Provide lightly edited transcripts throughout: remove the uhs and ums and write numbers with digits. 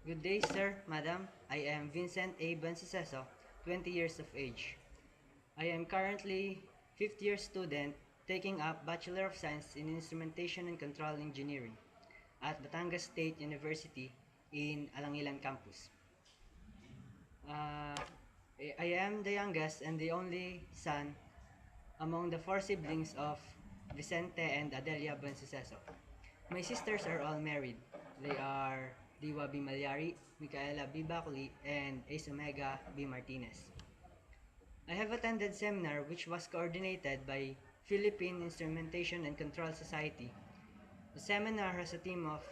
Good day, sir, madam. I am Vincent A. Banciseso, 20 years of age. I am currently 5th year student taking up Bachelor of Science in Instrumentation and Control Engineering at Batangas State University in Alangilan campus. Uh, I am the youngest and the only son among the four siblings of Vicente and Adelia Banciseso. My sisters are all married. They are Diwa B. Malyari, Micaela B. Bacoli, and Ace Omega B. Martinez. I have attended seminar which was coordinated by Philippine Instrumentation and Control Society. The seminar has a theme of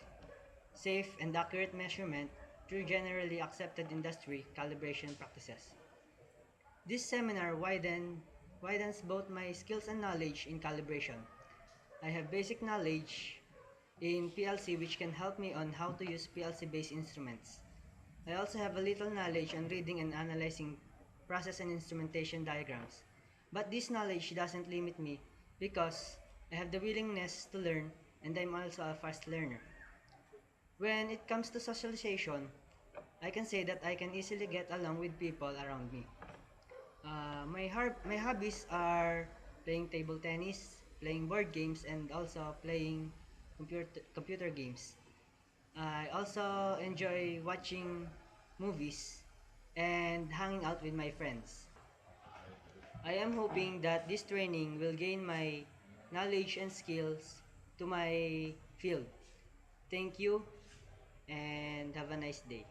safe and accurate measurement through generally accepted industry calibration practices. This seminar widens both my skills and knowledge in calibration. I have basic knowledge in PLC which can help me on how to use PLC-based instruments. I also have a little knowledge on reading and analyzing process and instrumentation diagrams. But this knowledge doesn't limit me because I have the willingness to learn and I'm also a fast learner. When it comes to socialization, I can say that I can easily get along with people around me. My hobbies are playing table tennis, playing board games, and also playing computer games. I also enjoy watching movies and hanging out with my friends. I am hoping that this training will gain my knowledge and skills to my field. Thank you and have a nice day.